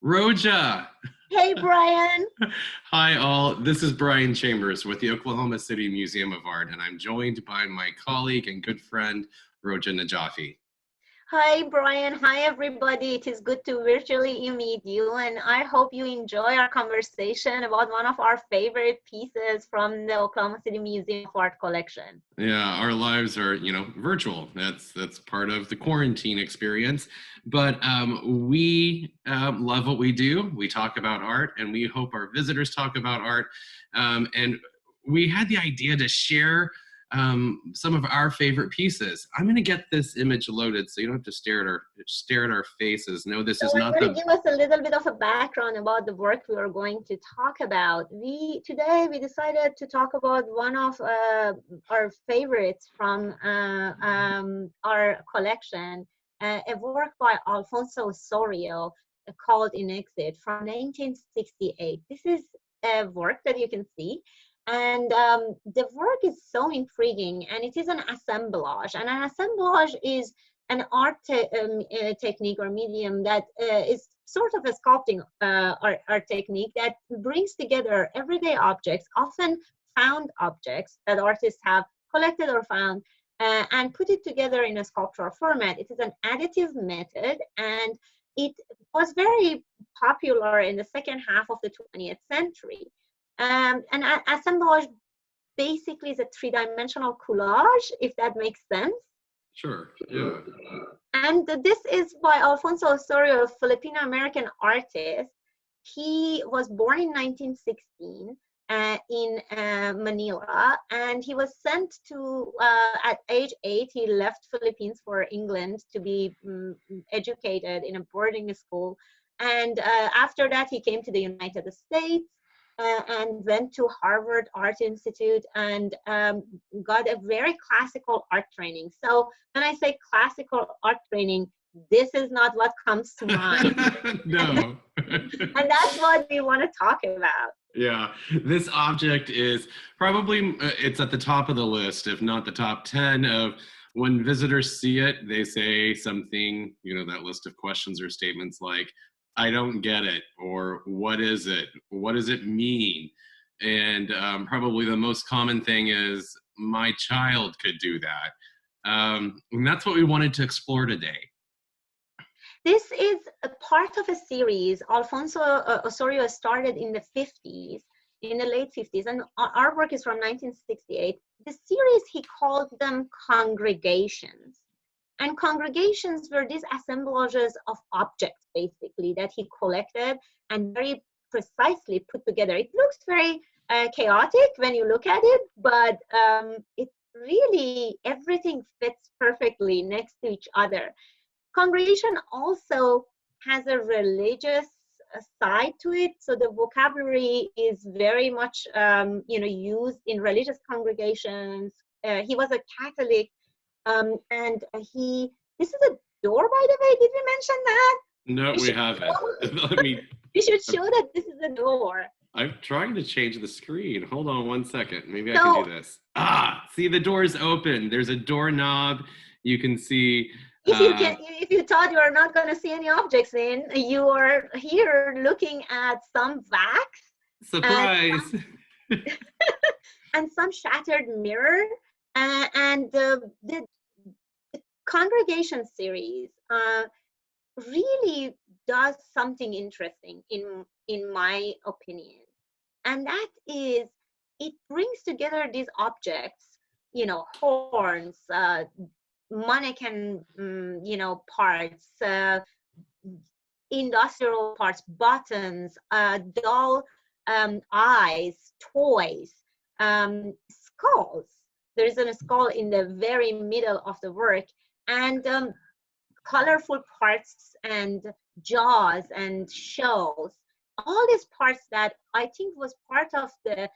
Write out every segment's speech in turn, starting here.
Roja! Hey, Bryon. Hi, all. This is Bryon Chambers with the Oklahoma City Museum of Art, and I'm joined by my colleague and good friend, Roja Najafi. Hi, Bryon. Hi, everybody. It is good to virtually meet you, and I hope you enjoy our conversation about one of our favorite pieces from the Oklahoma City Museum of Art collection. Yeah, our lives are, virtual. That's part of the quarantine experience. But we love what we do. We talk about art, and we hope our visitors talk about art. And we had the idea to share some of our favorite pieces. I'm going to get this image loaded so you don't have to stare at our faces. No, this is not I'm going to give us a little bit of a background about the work we are going to talk about. Today we decided to talk about one of our favorites from our collection, a work by Alfonso Ossorio called INXIT from 1968. This is a work that you can see. And the work is so intriguing, and it is an assemblage. And an assemblage is an art technique or medium that is sort of a sculpting art technique that brings together everyday objects, often found objects that artists have collected or found, and put it together in a sculptural format. It is an additive method, and it was very popular in the second half of the 20th century. And assemblage basically is a three-dimensional collage, if that makes sense. Sure, yeah. And this is by Alfonso Ossorio, a Filipino-American artist. He was born in 1916 in Manila, and he was sent to, at age 8, he left Philippines for England to be educated in a boarding school. And after that, he came to the United States. And went to Harvard Art Institute and got a very classical art training. So when I say classical art training, this is not what comes to mind. No. And that's what we want to talk about. Yeah, this object is probably, it's at the top of the list, if not the top 10 of when visitors see it, they say something, that list of questions or statements like, I don't get it, or what is it? What does it mean? And probably the most common thing is, my child could do that. And that's what we wanted to explore today. This is a part of a series. Alfonso Ossorio started in the 50s, in the late 50s, and our work is from 1968. The series, he called them congregations. And congregations were these assemblages of objects, basically, that he collected and very precisely put together. It looks very chaotic when you look at it, but it really, everything fits perfectly next to each other. Congregation also has a religious side to it, so the vocabulary is very much, used in religious congregations. He was a Catholic. And this is a door, by the way. Did we mention that? No, we haven't. We should show that this is a door. I'm trying to change the screen. Hold on one second. Maybe I can do this. See, the door is open. There's a doorknob. You can see. If you thought you are not going to see any objects in, you are here looking at some wax. Surprise. And some shattered mirror. And the congregation series really does something interesting in my opinion, and that is it brings together these objects, horns, mannequin, parts, industrial parts, buttons, doll eyes, toys, skulls. There's a skull in the very middle of the work, and colorful parts and jaws and shells. All these parts that I think was part of the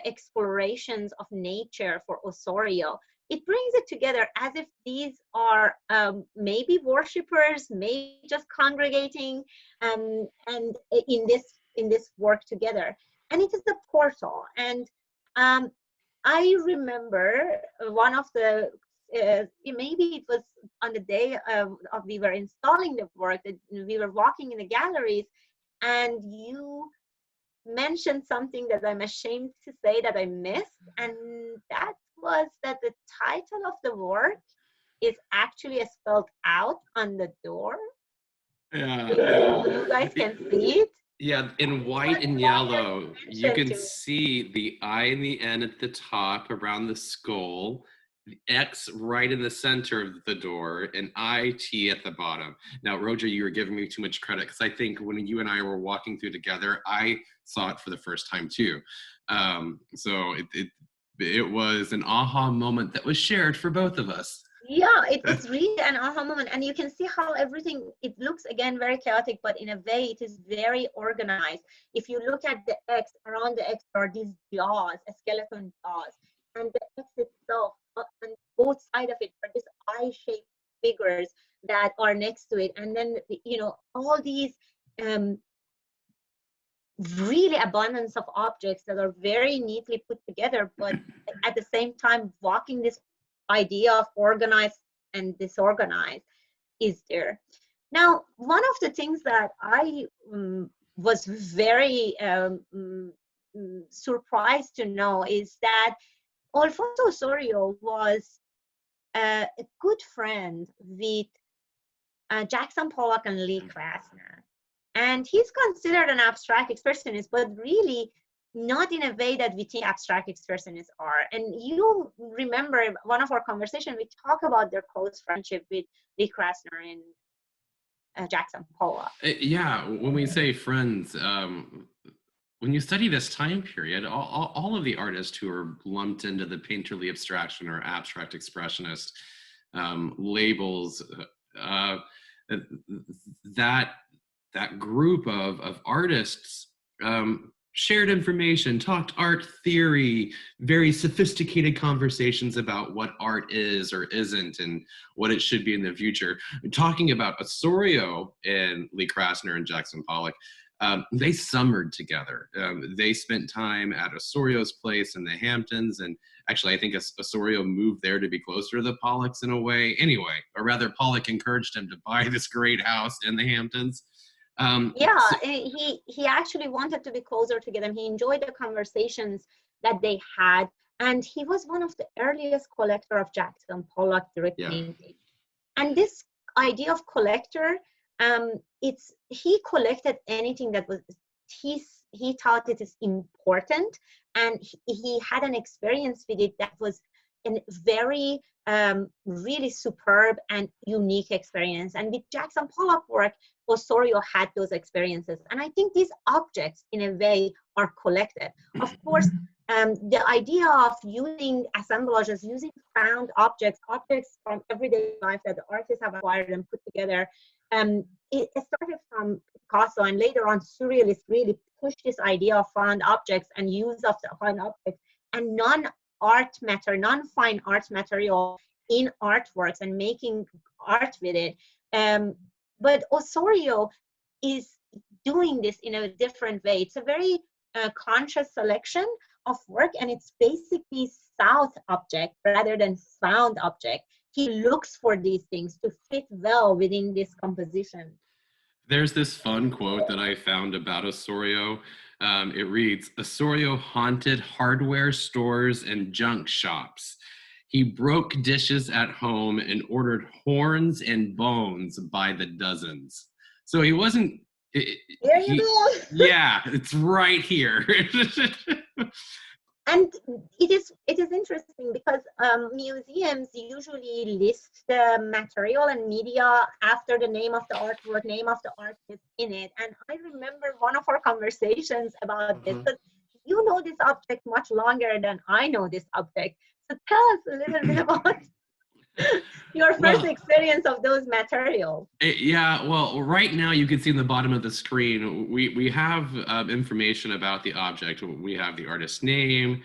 explorations of nature for Ossorio. It brings it together as if these are maybe worshippers, maybe just congregating, and in this work together. And it is the portal. And I remember one of the, maybe it was on the day of we were installing the work, that we were walking in the galleries, and you mentioned something that I'm ashamed to say that I missed, and that was that the title of the work is actually spelled out on the door. Yeah. You guys can see it. Yeah, in white What and Bryon yellow, you mentioned can to me. see the I and the N at the top around the skull, the X right in the center of the door, and IT at the bottom. Now, Roja, you were giving me too much credit because I think when you and I were walking through together, I saw it for the first time too. So it was an aha moment that was shared for both of us. Yeah, it's really an aha moment, and you can see how everything, it looks again very chaotic, but in a way it is very organized. If you look at the X, around the X are these jaws, a skeleton jaws, and the X itself, on both sides of it are these eye-shaped figures that are next to it, and then all these really abundance of objects that are very neatly put together, but at the same time walking this idea of organized and disorganized is there. Now, one of the things that I was very surprised to know is that Alfonso Ossorio was a good friend with Jackson Pollock and Lee Krasner. And he's considered an abstract expressionist, but really not in a way that we think abstract expressionists are. And you remember one of our conversations, we talk about their close friendship with Lee Krasner and Jackson Pollock. Yeah, when we say friends, when you study this time period, all of the artists who are lumped into the painterly abstraction or abstract expressionist labels, that group of artists shared information, talked art theory, very sophisticated conversations about what art is or isn't and what it should be in the future. Talking about Ossorio and Lee Krasner and Jackson Pollock, they summered together. They spent time at Ossorio's place in the Hamptons, and actually I think Ossorio moved there to be closer to the Pollocks in a way. Anyway, or rather Pollock encouraged him to buy this great house in the Hamptons. He actually wanted to be closer to them. He enjoyed the conversations that they had, and he was one of the earliest collector of Jackson Pollock direct painting. And this idea of collector, he collected anything that was he thought it is important, and he had an experience with it that was a very really superb and unique experience. And with Jackson Pollock work, Ossorio had those experiences. And I think these objects, in a way, are collected. Of course, the idea of using assemblages, using found objects from everyday life that the artists have acquired and put together, it started from Picasso, and later on surrealists really pushed this idea of found objects and use of the found objects and non-fine art material in artworks and making art with it. But Ossorio is doing this in a different way. It's a very conscious selection of work, and it's basically sought object rather than found object. He looks for these things to fit well within this composition. There's this fun quote that I found about Ossorio. It reads, Ossorio haunted hardware stores and junk shops. He broke dishes at home and ordered horns and bones by the dozens. So he wasn't... There you go. Yeah, it's right here. And it is interesting because museums usually list the material and media after the name of the artwork, name of the artist in it. And I remember one of our conversations about this, but you know this object much longer than I know this object. So tell us a little bit about your first experience of those materials. Yeah, well, right now you can see in the bottom of the screen, we have information about the object. We have the artist's name,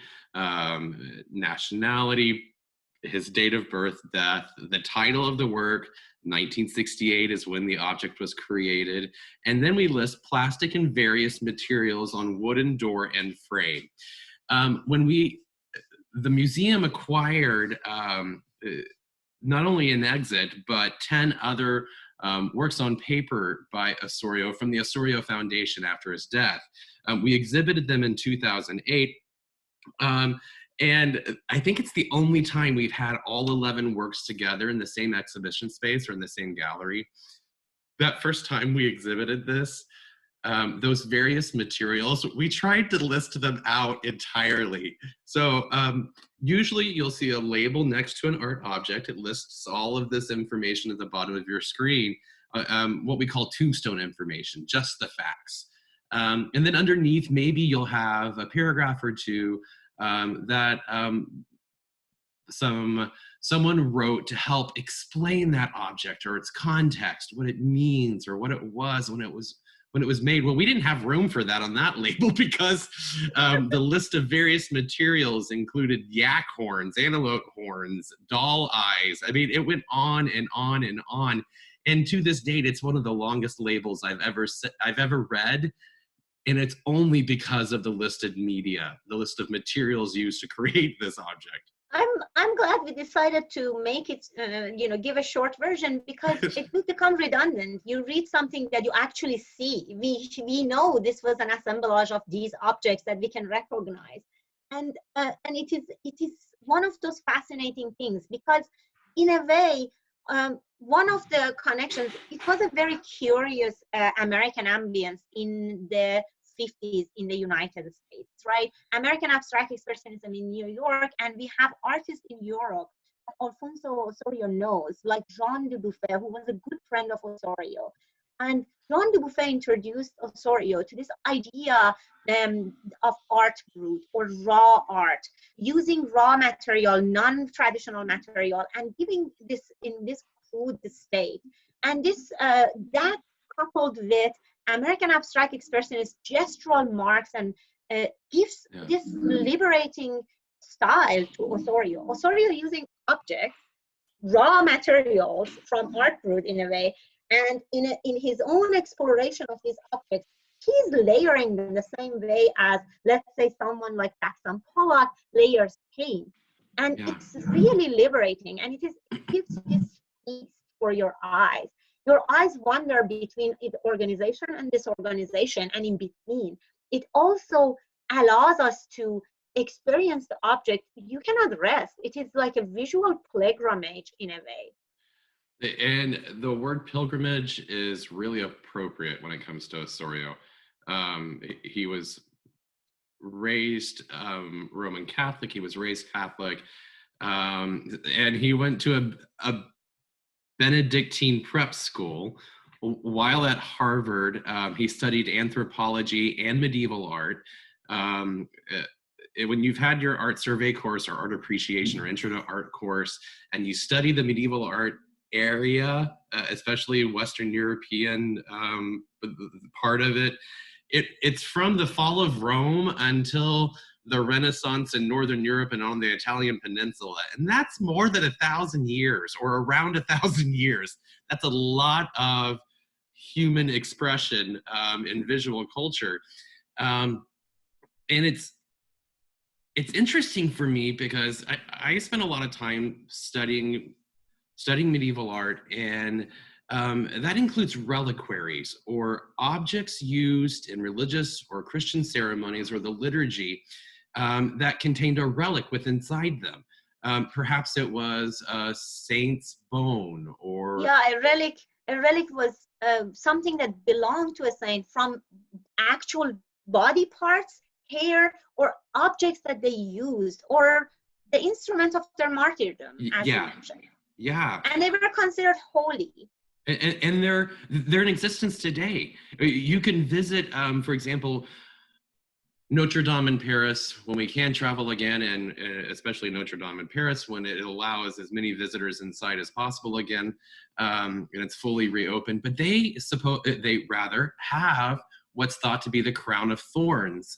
nationality, his date of birth, death, the title of the work, 1968 is when the object was created. And then we list plastic and various materials on wooden door and frame. The museum acquired not only an INXIT, but 10 other works on paper by Ossorio from the Ossorio Foundation after his death. We exhibited them in 2008. And I think it's the only time we've had all 11 works together in the same exhibition space or in the same gallery. That first time we exhibited this, those various materials, we tried to list them out entirely. So usually you'll see a label next to an art object. It lists all of this information at the bottom of your screen, what we call tombstone information, just the facts. And then underneath, maybe you'll have a paragraph or two that someone wrote to help explain that object or its context, what it means or what it was when it was made. Well, we didn't have room for that on that label because the list of various materials included yak horns, antelope horns, doll eyes. I mean, it went on and on and on. And to this date, it's one of the longest labels I've ever read. And it's only because of the listed media, the list of materials used to create this object. I'm glad we decided to make it, give a short version, because it will become redundant. You read something that you actually see. We know this was an assemblage of these objects that we can recognize, and it is one of those fascinating things, because in a way, one of the connections, it was a very curious American ambience in the 50s in the United States, right? American abstract expressionism in New York, and we have artists in Europe that Alfonso Ossorio knows, like Jean Dubuffet, who was a good friend of Ossorio. And Jean Dubuffet introduced Ossorio to this idea of art brut or raw art, using raw material, non-traditional material, and giving this in this crude state. And this that coupled with American abstract expressionist gestural marks and gives this liberating style to Ossorio. Ossorio using objects, raw materials from art brut in a way, and in his own exploration of these objects, he's layering them the same way as, let's say, someone like Jackson Pollock layers paint. And it's really liberating, and it gives this peace for your eyes. Your eyes wander between the organization and disorganization, and in between. It also allows us to experience the object. You cannot rest. It is like a visual pilgrimage in a way. And the word pilgrimage is really appropriate when it comes to Ossorio. He was raised Roman Catholic. He was raised Catholic. And he went to a Benedictine prep school. While at Harvard, he studied anthropology and medieval art. When you've had your art survey course or art appreciation or intro to art course, and you study the medieval art area, especially Western European part of it, it's from the fall of Rome until the Renaissance in Northern Europe and on the Italian peninsula. And that's more than 1,000 years, or around 1,000 years. That's a lot of human expression in visual culture. And it's interesting for me because I spent a lot of time studying medieval art, and that includes reliquaries, or objects used in religious or Christian ceremonies or the liturgy that contained a relic with inside them. Perhaps it was a saint's bone, or a relic. A relic was something that belonged to a saint, from actual body parts, hair, or objects that they used, or the instrument of their martyrdom, as you mentioned. Yeah. And they were considered holy. And they're in existence today. You can visit, for example, Notre Dame in Paris when we can travel again, and especially Notre Dame in Paris when it allows as many visitors inside as possible again, and it's fully reopened. But they rather have what's thought to be the crown of thorns,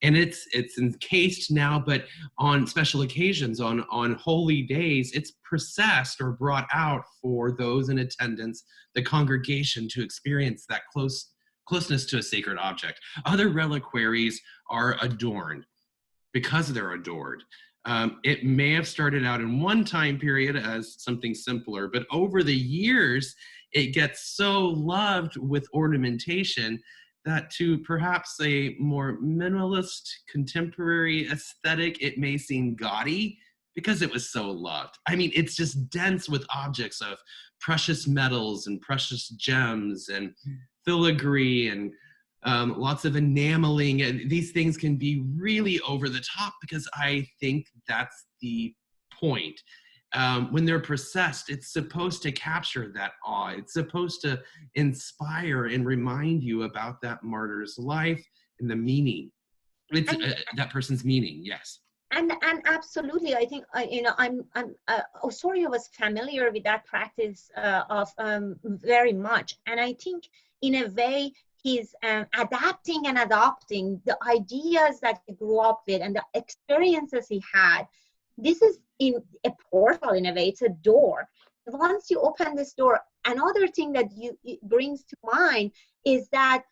and it's encased now. But on special occasions, on holy days, it's processed or brought out for those in attendance, the congregation, to experience that closeness to a sacred object. Other reliquaries are adorned because they're adored. It may have started out in one time period as something simpler, but over the years, it gets so loved with ornamentation that to perhaps a more minimalist contemporary aesthetic, it may seem gaudy because it was so loved. I mean, it's just dense with objects of precious metals and precious gems and filigree and lots of enameling. And these things can be really over the top because I think that's the point. When they're processed, it's supposed to capture that awe. It's supposed to inspire and remind you about that martyr's life and the meaning. It's that person's meaning, yes. And absolutely, I think Ossorio was familiar with that practice of very much, and I think in a way he's adapting and adopting the ideas that he grew up with and the experiences he had. This is in a portal in a way. It's a door. Once you open this door, another thing that it brings to mind is that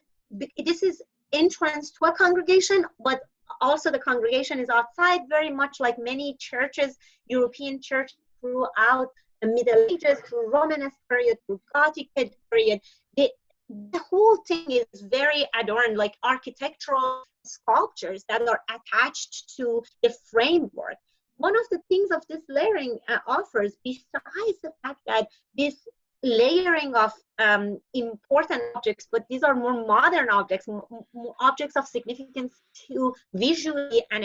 this is entrance to a congregation, but also the congregation is outside, very much like many churches, European church throughout the Middle Ages, through Romanesque period, through Gothic period. The whole thing is very adorned, like architectural sculptures that are attached to the framework. One of the things of this layering offers, besides the fact that this layering of important objects, but these are more modern objects, objects of significance to visually and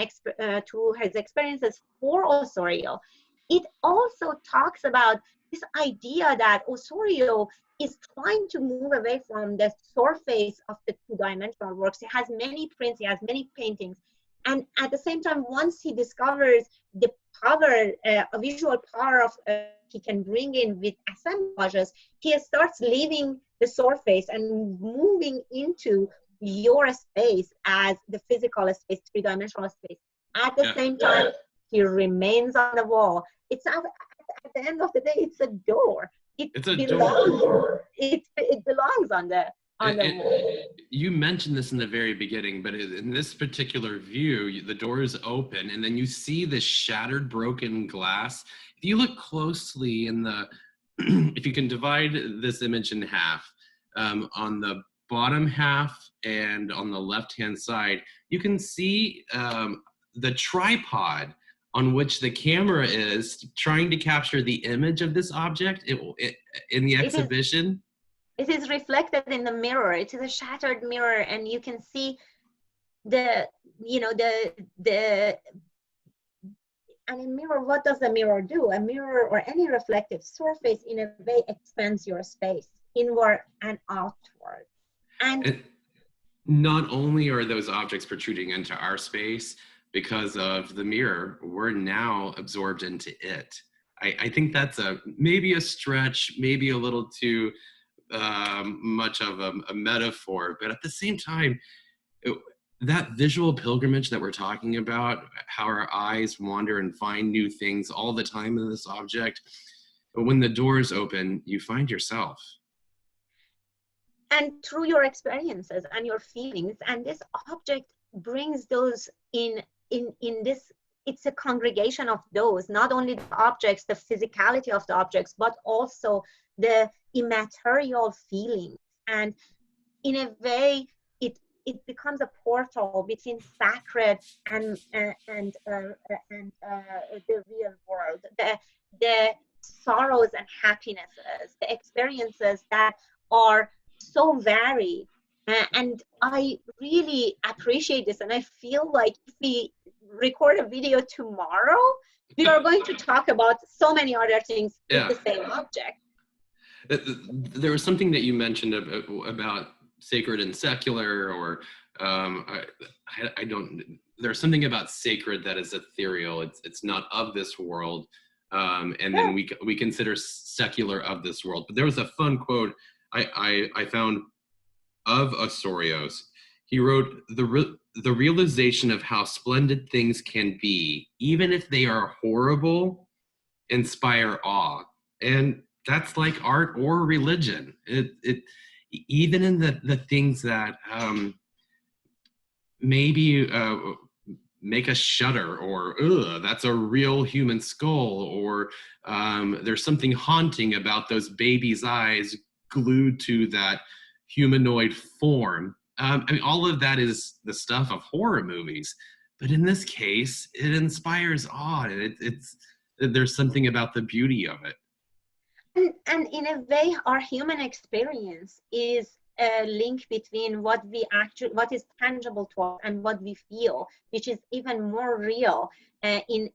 to his experiences for Ossorio. It also talks about this idea that Ossorio is trying to move away from the surface of the two-dimensional works. He has many prints, he has many paintings, and at the same time, once he discovers the power, a visual power of he can bring in with assemblages, he starts leaving the surface and moving into your space as the physical space, three-dimensional space. At the same time, he remains on the wall. It's at the end of the day, it's a door. It's a door. It belongs on the wall. You mentioned this in the very beginning, but in this particular view, the door is open, and then you see the shattered, broken glass. If you look closely in the, if you can divide this image in half, on the bottom half and on the left-hand side, you can see the tripod on which the camera is trying to capture the image of this object in the exhibition. It is reflected in the mirror. It is a shattered mirror, and you can see and a mirror, what does a mirror do? A mirror or any reflective surface in a way expands your space inward and outward. And not only are those objects protruding into our space, because of the mirror, we're now absorbed into it. I think that's maybe a stretch, maybe a little too much of a metaphor, but at the same time, that visual pilgrimage that we're talking about, how our eyes wander and find new things all the time in this object, but when the doors open, you find yourself. And through your experiences and your feelings, and this object brings those in this, it's a congregation of those, not only the objects, the physicality of the objects, but also the immaterial feelings. And in a way, it becomes a portal between sacred and the real world, the sorrows and happinesses, the experiences that are so varied. And I really appreciate this, and I feel like if we record a video tomorrow, we are going to talk about so many other things with the same object. There was something that you mentioned about sacred and secular, or I don't. There's something about sacred that is ethereal. It's not of this world, and then we consider secular of this world. But there was a fun quote I found of Ossorio's. He wrote, the realization of how splendid things can be, even if they are horrible, inspire awe. And that's like art or religion. It even in the things that maybe make us shudder, or that's a real human skull, or there's something haunting about those babies' eyes glued to that humanoid form. I mean, all of that is the stuff of horror movies, but in this case, it inspires awe. There's something about the beauty of it. And in a way, our human experience is a link between what is tangible to us and what we feel, which is even more real in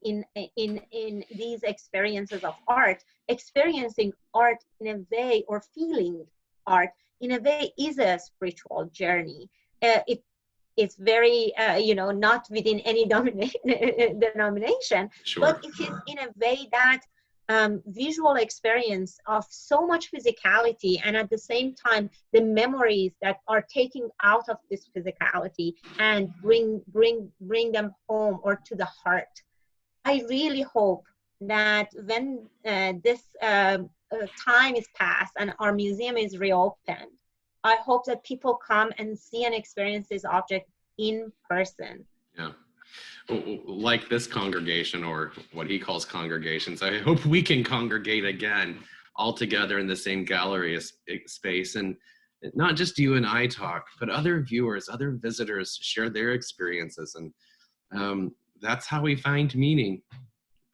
these experiences of art. Experiencing art in a way, or feeling art in a way, is a spiritual journey. It's very, not within any denomination, Sure. but it is in a way that visual experience of so much physicality, and at the same time the memories that are taken out of this physicality and bring them home or to the heart. I really hope that when this time is past and our museum is reopened, I hope that people come and see and experience this object in person. Yeah. Like this congregation, or what he calls congregations, I hope we can congregate again all together in the same gallery space, and not just you and I talk, but other viewers, other visitors share their experiences, and that's how we find meaning.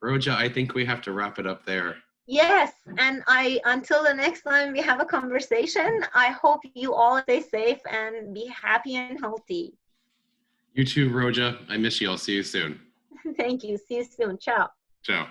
Roja, I think we have to wrap it up there. Yes, and until the next time we have a conversation, I hope you all stay safe and be happy and healthy. You too, Roja. I miss you. I'll see you soon. Thank you. See you soon. Ciao. Ciao.